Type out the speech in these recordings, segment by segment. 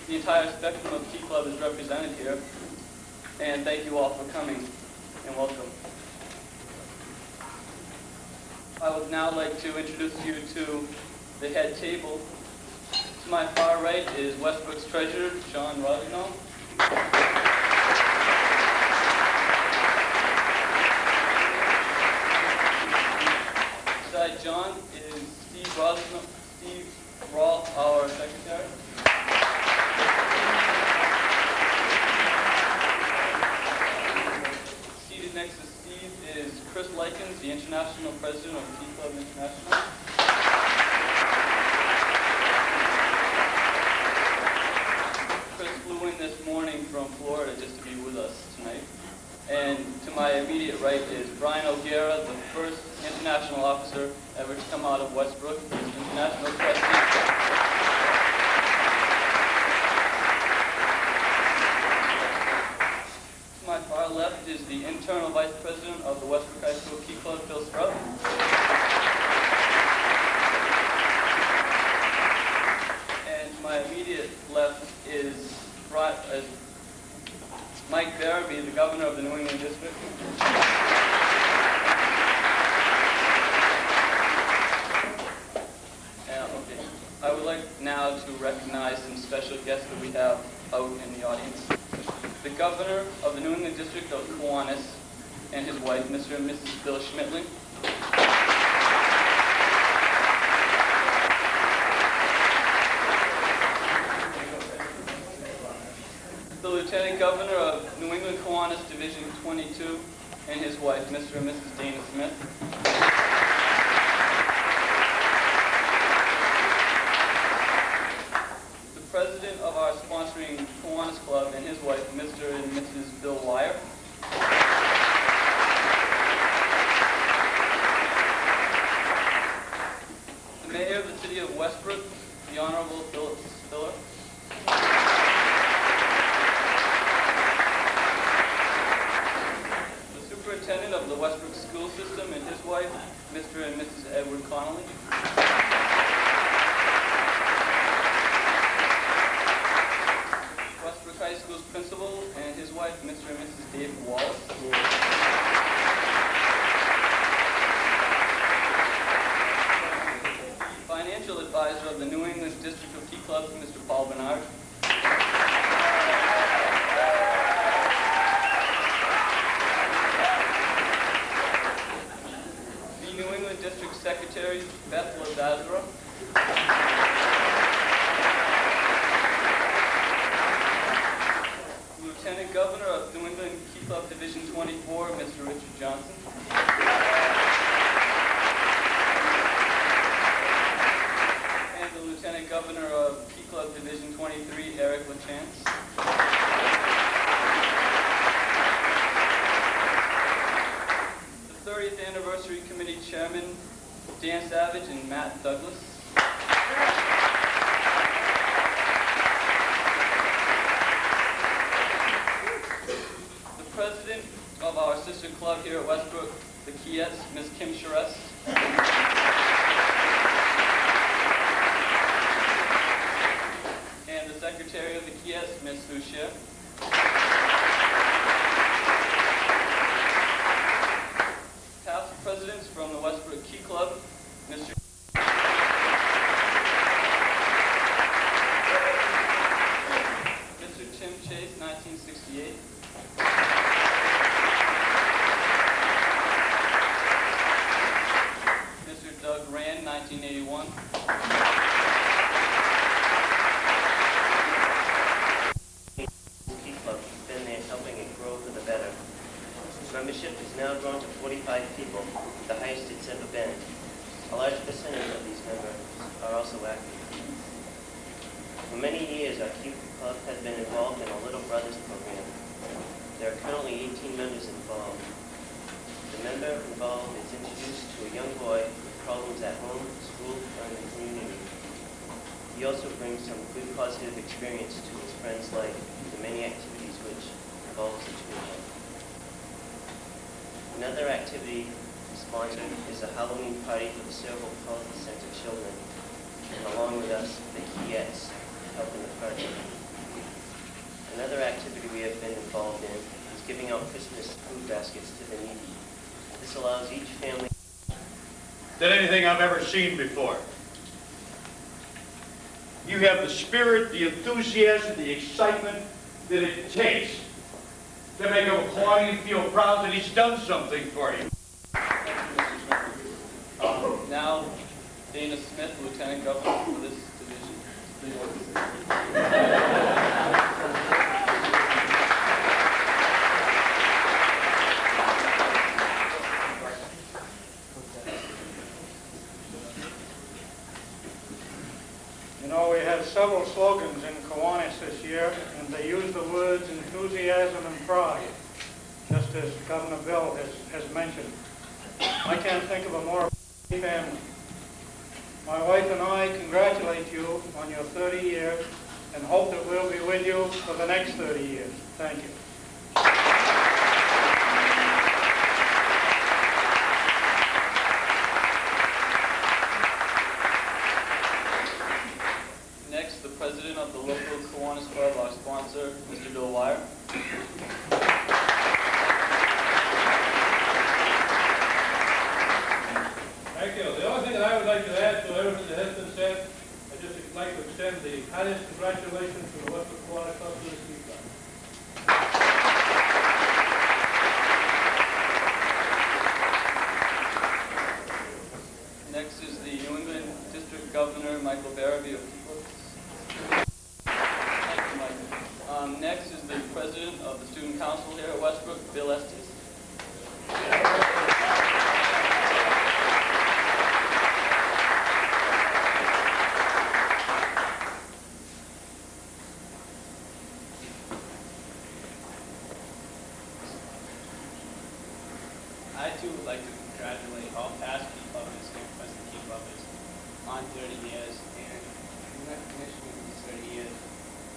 the entire spectrum of Key Club is represented here. And thank you all for coming, and welcome. I would now like to introduce you to the head table. To my far right is Westbrook's treasurer, John Rodignol. Beside John is Steve Rolfe, our secretary. Seated next to Steve is Chris Likens, the international president of Key Club International. Chris flew in this morning from Florida just to be with us tonight. And to my immediate right is Brian O'Gara, the first international officer ever to come out of Westbrook. He's international trustee. To my far left is the internal vice president of the Westbrook High School Key Club, Phil Sprout. And to my immediate left is Mike Barabee, the governor of the New England District. I would like now to recognize some special guests that we have out in the audience. The governor of the New England District of Kiwanis and his wife, Mr. and Mrs. Bill Schmidtling. The Lieutenant Governor of New England Kiwanis Division 22 and his wife, Mr. and Mrs. Dana Smith. The President of our sponsoring Kiwanis Club and his wife, Mr. and Mrs. Bill Wire. The Mayor of the City of Westbrook, the Honorable Philip Spiller. Superintendent of the Westbrook School System and his wife, Mr. and Mrs. Edward Connolly. Westbrook High School's principal and his wife, Mr. and Mrs. David Wallace. Financial advisor of the New England District of Key Clubs, Mr. Paul Bernard. District Secretary, Beth Lazara. Lieutenant Governor of New England Key Club Division 24, Mr. Richard Johnson. And the Lieutenant Governor of Key Club Division 23, Eric LaChance. 30th Anniversary Committee Chairman Dan Savage and Matt Douglas. The President of our sister club here at Westbrook, the Keyettes, Ms. Kim Charest. And the Secretary of the Keyettes, Ms. Lucia. Presidents from the Westbrook Key Club, Mr. Tim Chase, 1968. Mr. Doug Rand, 1981. Key Club has been there helping it grow for the better. Membership has now grown to 45 people, the highest it's ever been. A large percentage of these members are also active. For many years, our Key Club has been involved in a Little Brothers program. There are currently 18 members involved. The member involved is introduced to a young boy with problems at home, school, or in the community. He also brings some good positive experience to his friends' life through many activities which involves the two of them. Another activity sponsored is a Halloween party for the Cerebral Palsy Center children, and along with us, the Keyettes help in the party. out Christmas food baskets to the needy. This allows each family than anything I've ever seen before. You have the spirit, the enthusiasm, the excitement that it takes to make a Hawaiian feel proud that he's done something for you. Now, Dana Smith, Lieutenant Governor for this division. You know, we have several slogans in Kiwanis this year, and they use the words enthusiasm and pride, just as Governor Bill has mentioned. I can't think of a more family. My wife and I congratulate you on your 30 years and hope that we'll be with you for the next 30 years. Thank you. Next, the president of the local Kiwanis Club, our sponsor, Mr. Bill Wire. Thank you. The only thing that I would like to add to everything that has been said, I'd just like to extend the highest congratulations to the Westbrook Kiwanis Club to the Key Club. Next is the New England District Governor, Michael Barabee of Keeklip. Thank you, Michael. Next is the president of the Student Council here at Westbrook, Bill Estes. I too would like to congratulate all past key clubbers and present key clubbers on 30 years, and in recognition of these 30 years,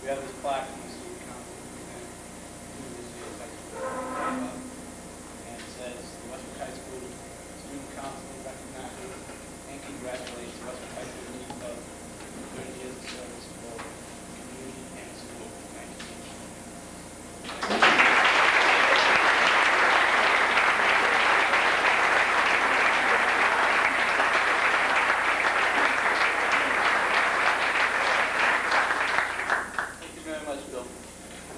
we have this plaque from the student council presented to this year's high school club, and it says the Westbrook High School Student Council recognizes and congratulates the Westbrook High School Key Club for 30 years of service for the community and school. Thank you. Thank you very much, Bill.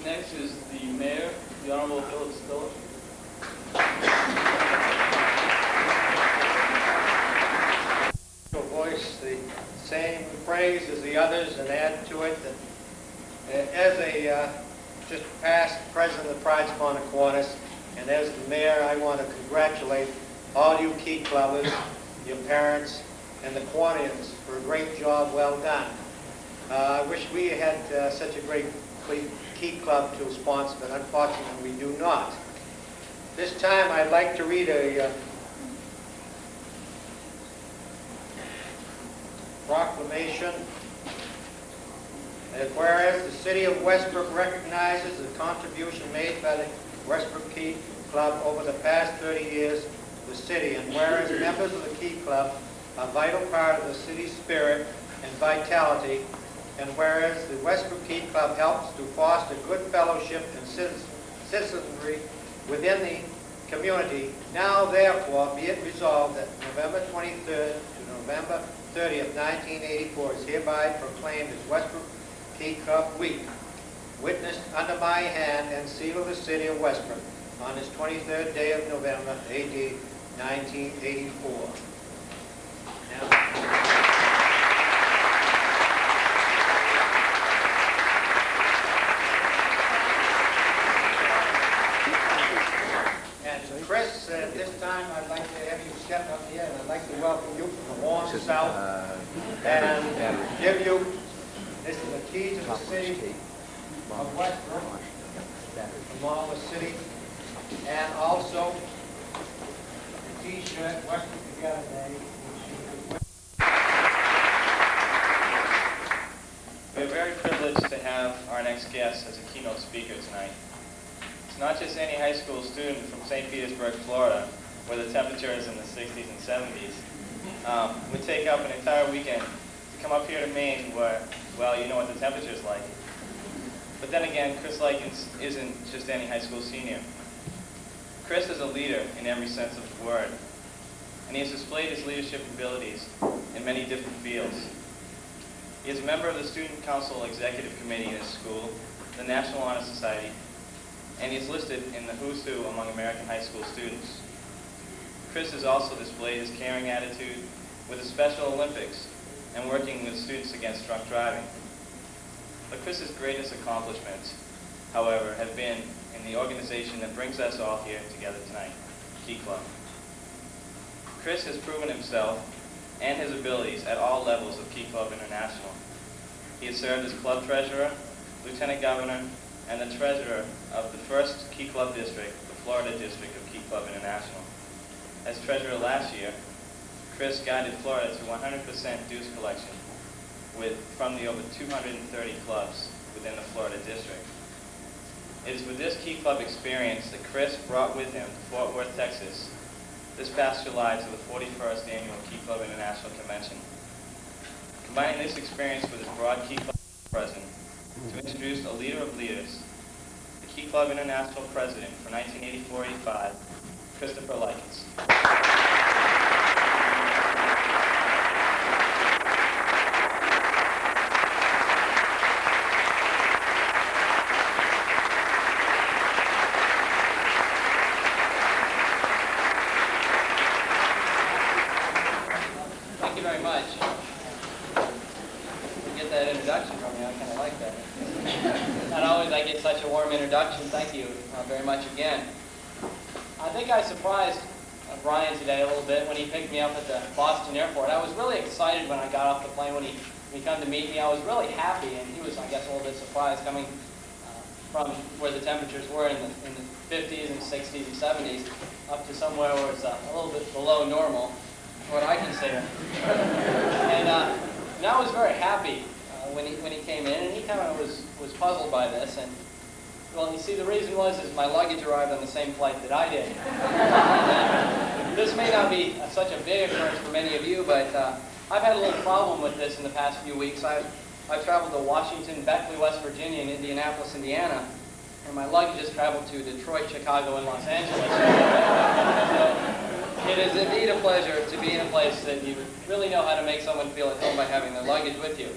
Next is the mayor, the Honorable Philip Spiller. To voice the same praise as the others and add to it that as a just past president of the Pride Spawn of Kiwanis and as the mayor, I want to congratulate all you Key Clubbers, your parents, and the Kiwanians for a great job well done. I wish we had such a great Key Club to sponsor, but unfortunately we do not. This time I'd like to read a proclamation that whereas the city of Westbrook recognizes the contribution made by the Westbrook Key Club over the past 30 years to the city, and whereas members of the Key Club are a vital part of the city's spirit and vitality, and whereas the Westbrook Key Club helps to foster good fellowship and citizenry within the community, now therefore be it resolved that November 23rd to November 30th, 1984 is hereby proclaimed as Westbrook Key Club Week, witnessed under my hand and seal of the city of Westbrook on this 23rd day of November, AD 1984. Now, Chris, at this time, I'd like to have you step up here, and I'd like to welcome you from the warm south, and give you, this is the key to the city of Westbrook, from all the city, and also the T-shirt, Westbrook Together Day, which We're very privileged to have our next guest as a keynote speaker tonight. It's not just any high school student from St. Petersburg, Florida, where the temperature is in the 60s and 70s. We take up an entire weekend to come up here to Maine where, well, you know what the temperature is like. But then again, Chris Likens isn't just any high school senior. Chris is a leader in every sense of the word, and he has displayed his leadership abilities in many different fields. He is a member of the Student Council Executive Committee in his school, the National Honor Society, and he is listed in the who's who among American high school students. Chris has also displayed his caring attitude with the Special Olympics and working with students against drunk driving. But Chris's greatest accomplishments, however, have been in the organization that brings us all here together tonight, Key Club. Chris has proven himself and his abilities at all levels of Key Club International. He has served as club treasurer, lieutenant governor, and the treasurer of the first Key Club district, the Florida district of Key Club International. As treasurer last year, Chris guided Florida to 100% dues collection from the over 230 clubs within the Florida district. It is with this Key Club experience that Chris brought with him to Fort Worth, Texas, this past July to the 41st Annual Key Club International Convention. Combining this experience with his broad Key Club president to introduce a leader of leaders, the Key Club International President for 1984-85, Christopher Likens. Thank you very much. Get that introduction from you. I kind of like that. Not always I get such a warm introduction. Thank you very much again. I think I surprised Brian today a little bit when he picked me up at the Boston airport. I was really excited when I got off the plane when he come to meet me. I was really happy, and he was, I guess, a little bit surprised coming from where the temperatures were in the 50s and 60s and 70s up to somewhere where it's a little bit below normal, what I consider. And I was very happy when he came in, and he kind of was puzzled by this. And well, you see, the reason was my luggage arrived on the same flight that I did. This may not be such a big occurrence for many of you, but I've had a little problem with this in the past few weeks. I've traveled to Washington, Beckley, West Virginia, and Indianapolis, Indiana, and my luggage has traveled to Detroit, Chicago, and Los Angeles. So it is indeed a pleasure to be in a place that you really know how to make someone feel at home by having their luggage with you.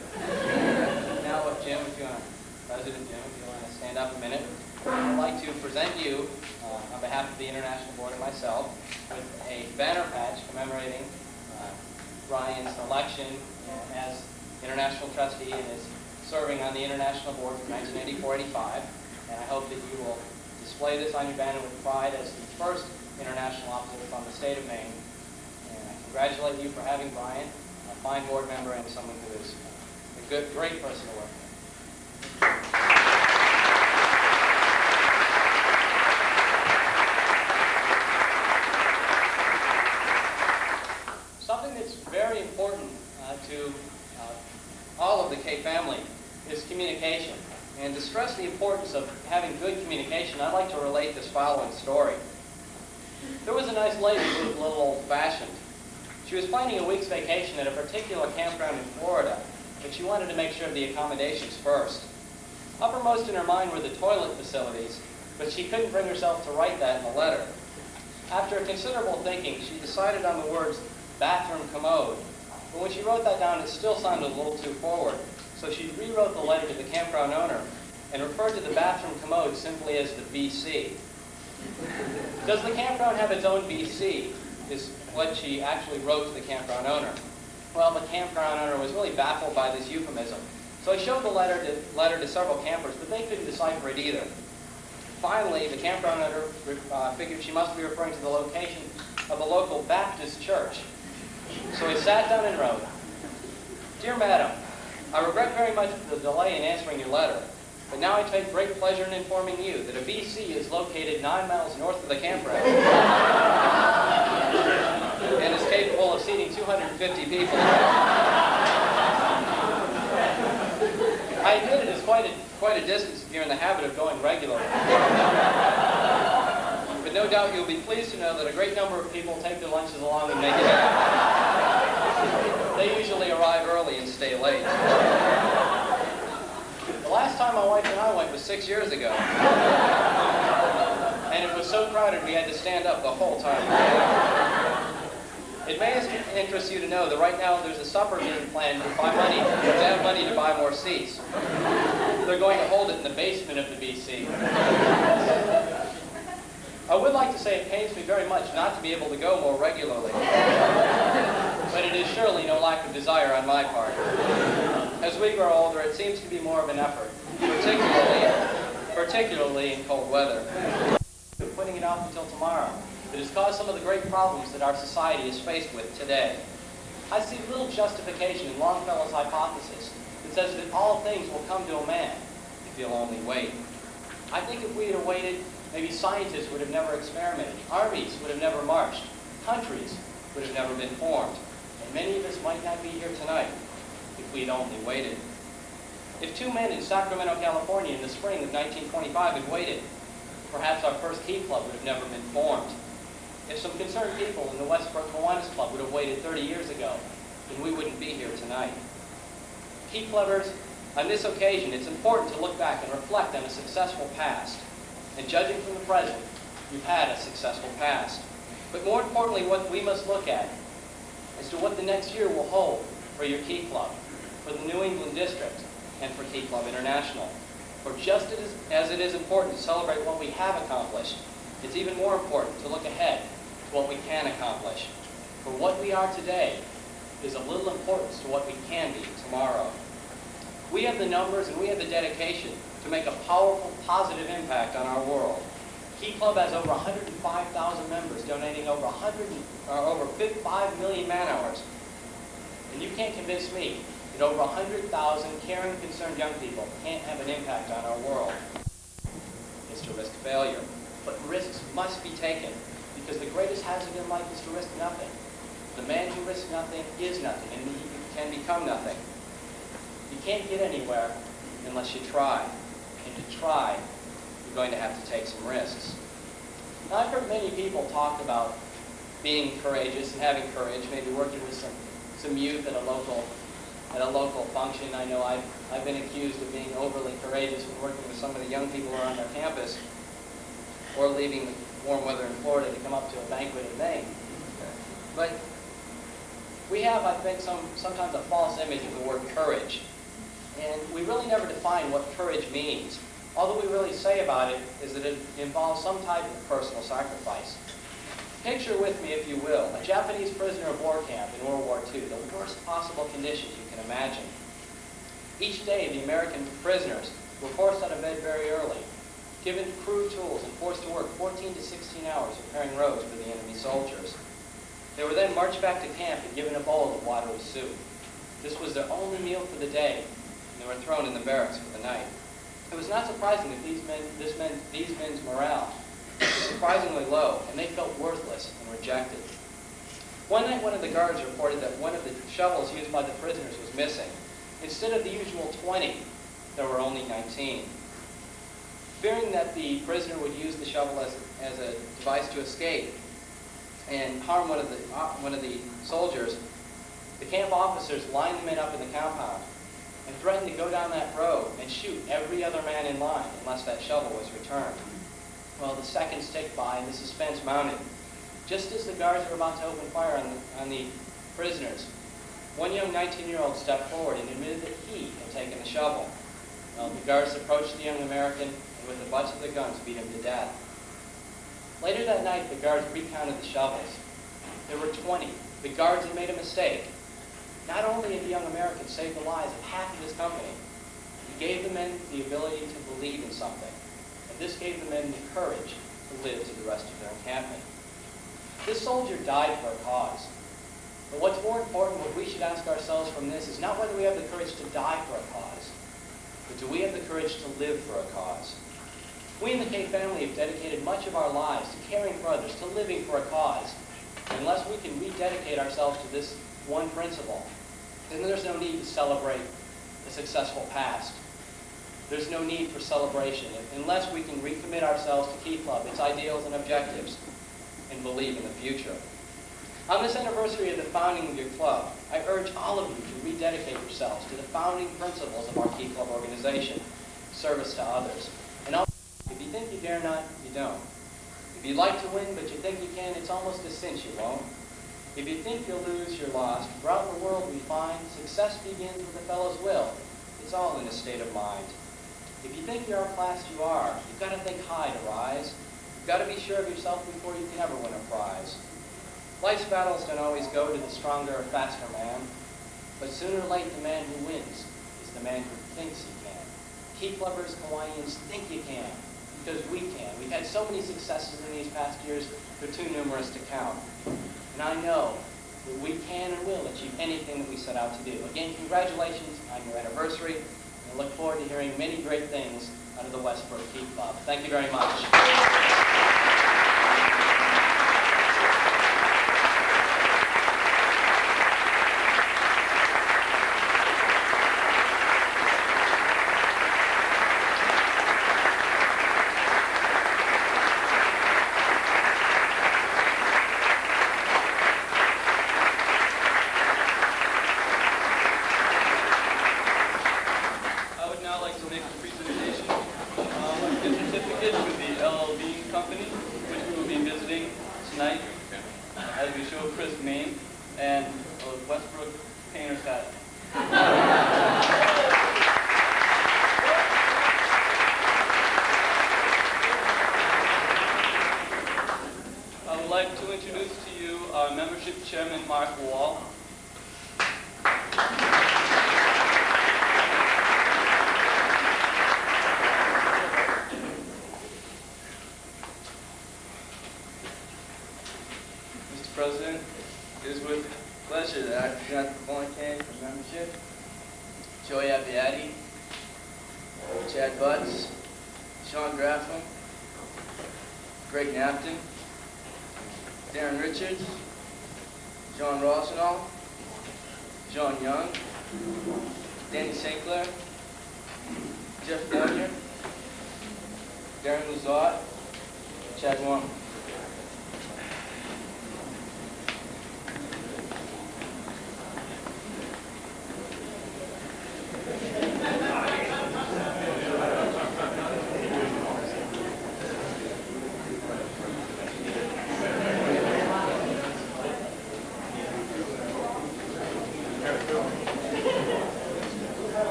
Now, Jim, if you want to, President Jim, if you want to stand up a minute, I'd like to present you, on behalf of the International Board and myself, with a banner patch commemorating Ryan's election as International Trustee and is serving on the International Board from 1984-85. And I hope that you will display this on your banner with pride as the first international officer from the state of Maine. And I congratulate you for having Brian, a fine board member and someone who is a great person to work with. Something that's very important to all of the K family is communication. And to stress the importance of having good communication, I'd like to relate this following story. There was a nice lady who was a little old-fashioned. She was planning a week's vacation at a particular campground in Florida, but she wanted to make sure of the accommodations first. Uppermost in her mind were the toilet facilities, but she couldn't bring herself to write that in a letter. After considerable thinking, she decided on the words bathroom commode, but when she wrote that down, it still sounded a little too forward. So she rewrote the letter to the campground owner and referred to the bathroom commode simply as the BC. Does the campground have its own BC, is what she actually wrote to the campground owner. Well, the campground owner was really baffled by this euphemism. So he showed the letter to several campers, but they couldn't decipher it either. Finally, the campground owner figured she must be referring to the location of a local Baptist church. So he sat down and wrote, "Dear Madam, I regret very much the delay in answering your letter, but now I take great pleasure in informing you that a BC is located 9 miles north of the campground and is capable of seating 250 people. I admit it is quite a distance if you're in the habit of going regularly. But no doubt you'll be pleased to know that a great number of people take their lunches along and make it happen. They usually arrive early and stay late. The last time my wife and I went was 6 years ago. And it was so crowded we had to stand up the whole time. It may interest you to know that right now there's a supper being planned to have money to buy more seats. They're going to hold it in the basement of the BC. I would like to say it pains me very much not to be able to go more regularly. But it is surely no lack of desire on my part. As we grow older, it seems to be more of an effort, particularly in cold weather. Putting it off until tomorrow. It has caused some of the great problems that our society is faced with today. I see little justification in Longfellow's hypothesis that says that all things will come to a man if he'll only wait. I think if we had waited, maybe scientists would have never experimented, armies would have never marched, countries would have never been formed, and many of us might not be here tonight if we had only waited. If two men in Sacramento, California in the spring of 1925 had waited, perhaps our first Key Club would have never been formed. If some concerned people in the Westbrook Kiwanis Club would have waited 30 years ago, then we wouldn't be here tonight. Key Clubbers, on this occasion, it's important to look back and reflect on a successful past. And judging from the present, you've had a successful past. But more importantly, what we must look at as to what the next year will hold for your Key Club, for the New England District, and for Key Club International. For just as it is important to celebrate what we have accomplished, it's even more important to look ahead to what we can accomplish. For what we are today is of little importance to what we can be tomorrow. We have the numbers and we have the dedication to make a powerful, positive impact on our world. Key Club has over 105,000 members, donating over 5 million man-hours. And you can't convince me that over 100,000 caring, concerned young people can't have an impact on our world. It's to risk failure. But risks must be taken, because the greatest hazard in life is to risk nothing. The man who risks nothing is nothing, and he can become nothing. You can't get anywhere unless you try. And to try, you're going to have to take some risks. Now, I've heard many people talk about being courageous and having courage, maybe working with some youth at a local function. I know I've been accused of being overly courageous when working with some of the young people around our campus, or leaving the warm weather in Florida to come up to a banquet in Maine. But we have, I think, sometimes a false image of the word courage. And we really never define what courage means. All that we really say about it is that it involves some type of personal sacrifice. Picture with me, if you will, a Japanese prisoner of war camp in World War II, the worst possible conditions you can imagine. Each day, the American prisoners were forced out of bed very early, given crude tools, and forced to work 14 to 16 hours repairing roads for the enemy soldiers. They were then marched back to camp and given a bowl of watery soup. This was their only meal for the day, and they were thrown in the barracks for the night. It was not surprising that these men's morale was surprisingly low, and they felt worthless and rejected. One night, one of the guards reported that one of the shovels used by the prisoners was missing. Instead of the usual 20, there were only 19. Fearing that the prisoner would use the shovel as a device to escape and harm one of the soldiers, the camp officers lined the men up in the compound and threatened to go down that road and shoot every other man in line unless that shovel was returned. Well, the seconds ticked by and the suspense mounted. Just as the guards were about to open fire on the prisoners, one young 19-year-old stepped forward and admitted that he had taken the shovel. Well, the guards approached the young American and with the butts of the guns beat him to death. Later that night, the guards recounted the shovels. There were 20. The guards had made a mistake. Not only had the young American saved the lives of half of his company, he gave the men the ability to believe in something. And this gave the men the courage to live to the rest of their encampment. This soldier died for a cause. But what's more important, what we should ask ourselves from this, is not whether we have the courage to die for a cause, but do we have the courage to live for a cause? We in the K family have dedicated much of our lives to caring for others, to living for a cause. Unless we can rededicate ourselves to this one principle, then there's no need to celebrate a successful past. There's no need for celebration unless we can recommit ourselves to Key Club, its ideals and objectives, and believe in the future. On this anniversary of the founding of your club, I urge all of you to rededicate yourselves to the founding principles of our Key Club organization, service to others. And if you think you dare not, you don't. If you'd like to win, but you think you can, it's almost a cinch you won't. If you think you'll lose, you're lost. Throughout the world we find success begins with a fellow's will. It's all in a state of mind. If you think you're outclassed, you are. You've got to think high to rise. You've got to be sure of yourself before you can ever win a prize. Life's battles don't always go to the stronger or faster man, but sooner or later the man who wins is the man who thinks he can. Key Clubbers, Hawaiians, think you can, because we can. We've had so many successes in these past years, they're too numerous to count. And I know that we can and will achieve anything that we set out to do. Again, congratulations on your anniversary, and I look forward to hearing many great things out of the Westbrook Key Club. Thank you very much. President, it is with pleasure that I present the following candidate for membership: Joey Abbiati, Chad Butts, Sean Graffam, Greg Napton, Darren Richards, John Rosenall, John Young, Danny St. Clair, Jeff Fournier, Darren Lazat, Chad Warman.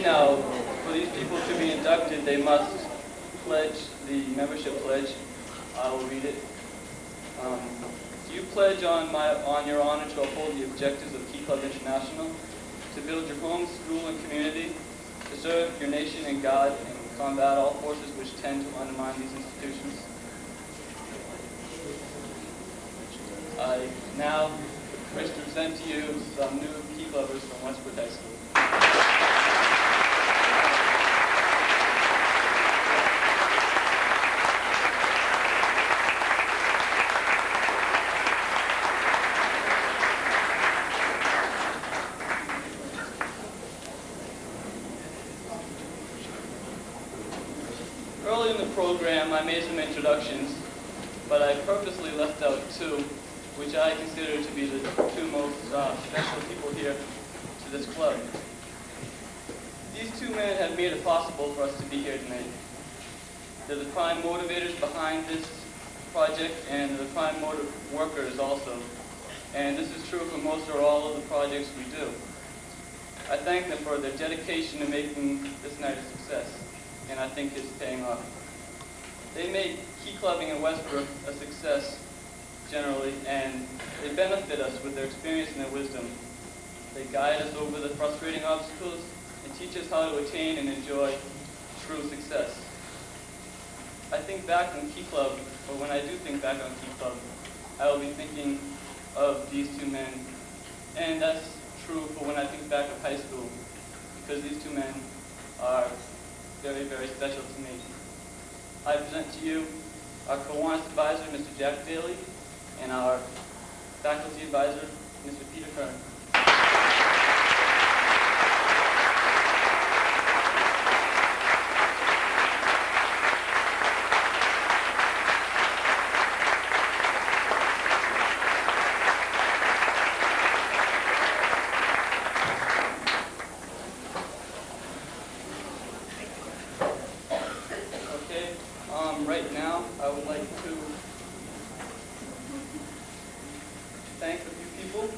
Now, for these people to be inducted, they must pledge the membership pledge. I will read it. Do you pledge on your honor to uphold the objectives of Key Club International, to build your home, school, and community, to serve your nation and God, and combat all forces which tend to undermine these institutions? I now wish to present to you some new Key Clubbers from Westbrook High School. Early in the program, I made some introductions, but I purposely left out two, which I consider to be the two most special people here to this club. These two men have made it possible for us to be here tonight. They're the prime motivators behind this project, and they're the prime workers also. And this is true for most or all of the projects we do. I thank them for their dedication to making this night a success, and I think it's paying off. They made key clubbing in Westbrook a success generally, and they benefit us with their experience and their wisdom. They guide us over the frustrating obstacles and teach us how to attain and enjoy true success. I think back on Key Club, or when I do think back on Key Club, I will be thinking of these two men. And that's true for when I think back of high school, because these two men are very, very special to me. I present to you our Kiwanis advisor, Mr. Jack Daly, and our faculty advisor, Mr. Peter Kern. Right now, I would like to thank a few people.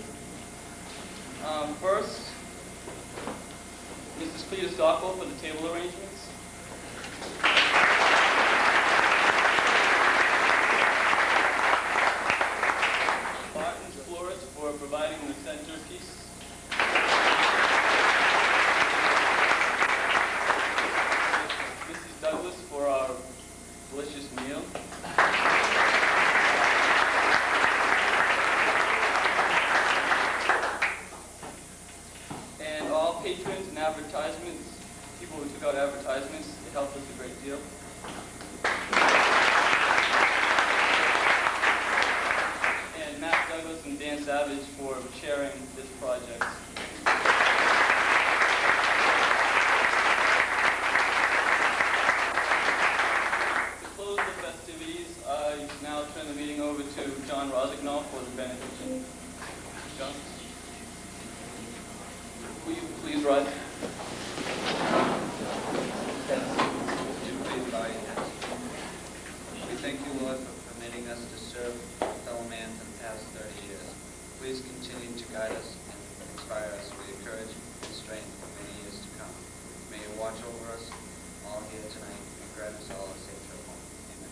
First, Mrs. Cleta Stockwell for the table arrangements. Barton's Florist for providing the centerpiece. Mrs. Douglas for our delicious meal. And all patrons and advertisements, people who took out advertisements, it helped us a great deal. And Matt Douglas and Dan Savage for chairing this project. I now turn the meeting over to John Rosignol for the benediction. John, will you please rise? Would you please bow your heads? We thank you, Lord, for permitting us to serve our fellow man for the past 30 years. Please continue to guide us and inspire us with your courage and strength for many years to come. May you watch over us all here tonight and grant us all a safe trip home. Amen.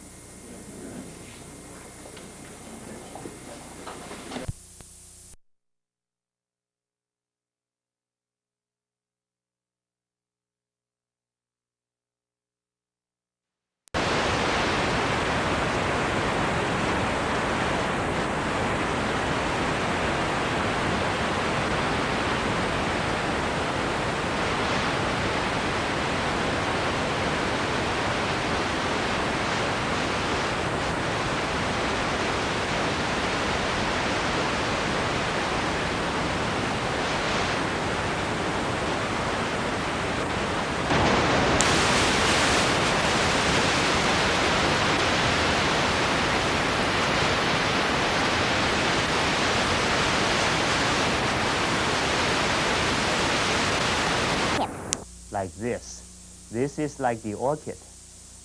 Like this. This is like the orchid.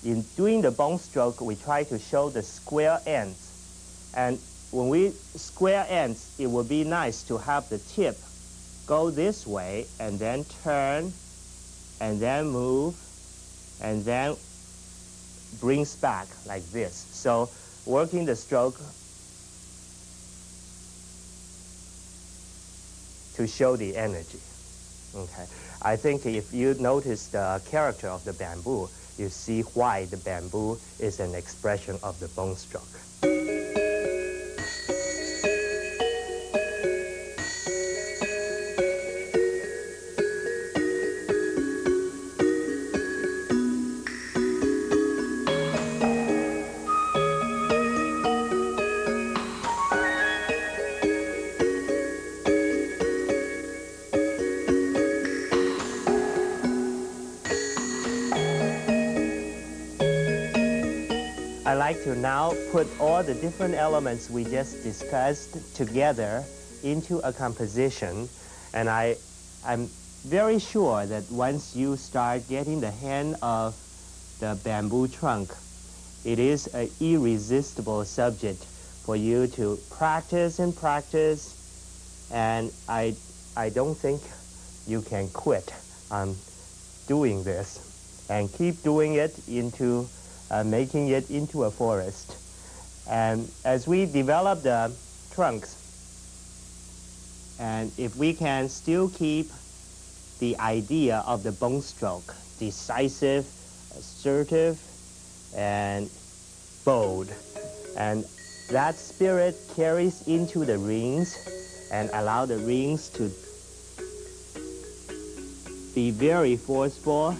In doing the bone stroke, we try to show the square ends. And when we square ends, it would be nice to have the tip go this way and then turn and then move and then brings back like this. So working the stroke to show the energy. Okay. I think if you notice the character of the bamboo, you see why the bamboo is an expression of the bone stroke. I like to now put all the different elements we just discussed together into a composition, and I'm very sure that once you start getting the hang of the bamboo trunk, it is an irresistible subject for you to practice and practice, and I don't think you can quit on doing this and keep doing it into making it into a forest. And as we develop the trunks, and if we can still keep the idea of the bone stroke, decisive, assertive, and bold, and that spirit carries into the rings and allow the rings to be very forceful